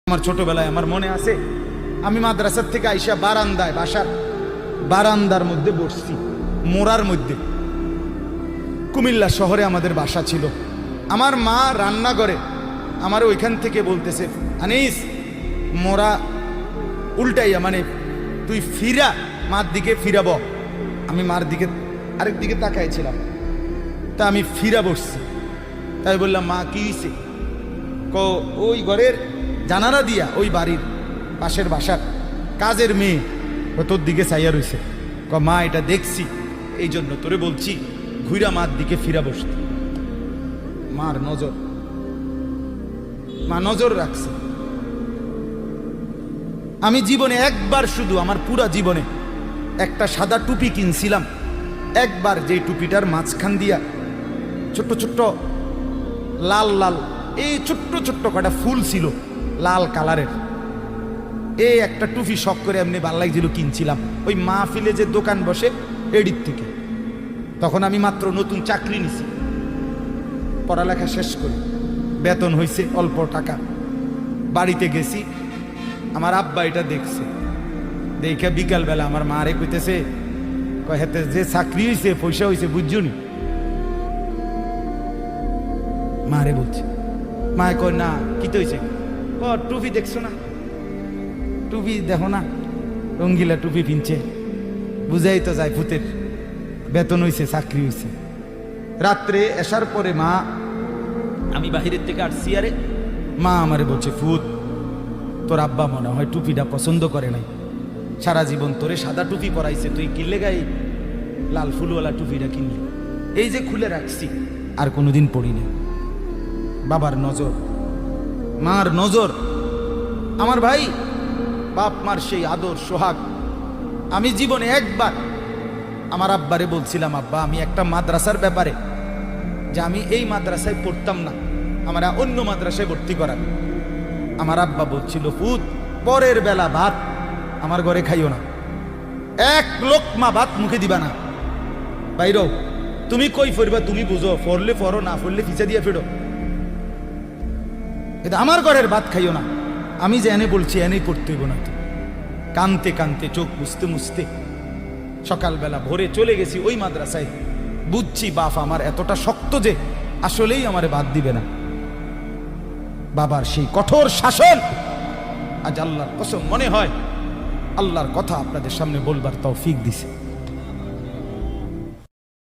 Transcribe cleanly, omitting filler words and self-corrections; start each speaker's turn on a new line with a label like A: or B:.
A: আমার ছোটবেলায় আমার মনে আছে, আমি মাদ্রাসার থেকে আইসা বারান্দায়, বাসার বারান্দার মধ্যে বসছি, মোড়ার মধ্যে। কুমিল্লা শহরে আমাদের বাসা ছিল। আমার মা রান্না করে আমার ওইখান থেকে বলতেছে, আনিস মোড়া উল্টাইয়া, মানে তুই ফিরা, মার দিকে ফিরাব। আমি মার দিকে আরেক দিকে তাকাইছিলাম, তা আমি ফিরা বসছি। তাই বললাম, মা কি হয়েছে? ওই ঘরের জানালা দিয়া ওই বাড়ির পাশের বাসার কাজের মেয়ে তোর দিকে চাইয়া রয়েছে। মা এটা দেখছি, এই জন্য তোরে বলছি ঘুরা মার দিকে ফিরা বসতে। মার নজর, মা নজর রাখছে। আমি জীবনে একবার, শুধু আমার পুরা জীবনে একটা সাদা টুপি কিনছিলাম একবার, যেই টুপিটার মাঝখান দিয়া ছোট্ট ছোট্ট লাল লাল এই ছোট্ট ছোট্ট কটা ফুল ছিল লাল কালারের। এই একটা টুপি শখ করে এমনি ভাল লাগছিল, কিনছিলাম ওই মাহফিলে যে দোকান বসে এডির থেকে। তখন আমি মাত্র নতুন চাকরি নিছি, পড়ালেখা শেষ করে বেতন হয়েছে অল্প টাকা। বাড়িতে গেছি, আমার আব্বা এটা দেখছে, দেখে বিকালবেলা আমার মারে কইতেছে, হেতে যে চাকরি হয়েছে পয়সা হয়েছে বুঝছো নি? মারে বলছে, মায়ে কয় না, কি তো হয়েছে? টুপি দেখছো না, টুপি দেখো না, রঙ্গিলা টুপি পিনছে, বুঝাই তো যায় ভূতের বেতন হয়েছে, চাকরি হয়েছে। রাত্রে আসার পরে মা, আমি বাহিরের থেকে আসছি, আরে মা আমারে বলছে, ফুত তোর আব্বা মনে হয় টুপিটা পছন্দ করে নাই, সারা জীবন তোরে সাদা টুপি পরাইছে, তুই কিনলে গাই লাল ফুলওয়ালা টুপিটা কিনলি। এই যে খুলে রাখছি, আর কোনোদিন পড়িনি। বাবার নজর, মার নজর। আমার ভাই, বাপ মার সেই আদর সোহাগ। আমি জীবনে একবার আমার আব্বারে বলছিলাম, আব্বা আমি একটা মাদ্রাসার ব্যাপারে, যে আমি এই মাদ্রাসায় পড়তাম না, আমরা অন্য মাদ্রাসায় ভর্তি করার। আমার আব্বা বলছিল, পুত পরের বেলা ভাত আমার ঘরে খাইও না, এক লোকমা ভাত মুখে দিবা না, বাইরো তুমি কই ফিরবা, তুমি বুঝো, ফরলে ফরো, না ফরলে ফিচা দিয়ে ফেরো, কিন্তু আমার ঘরের ভাত খাইও না। আমি যে এনে বলছি এনেই পড়তে হইব না। তো কানতে কানতে, চোখ মুছতে মুছতে সকালবেলা ভোরে চলে গেছি ওই মাদ্রাসায়। বুঝছি বাপ আমার এতটা শক্ত যে আসলেই আমারে বাদ দিবে না। বাবার সেই কঠোর শাসন আজ আল্লাহর কসম মনে হয় আল্লাহর কথা আপনাদের সামনে বলবার তৌফিক দিছে।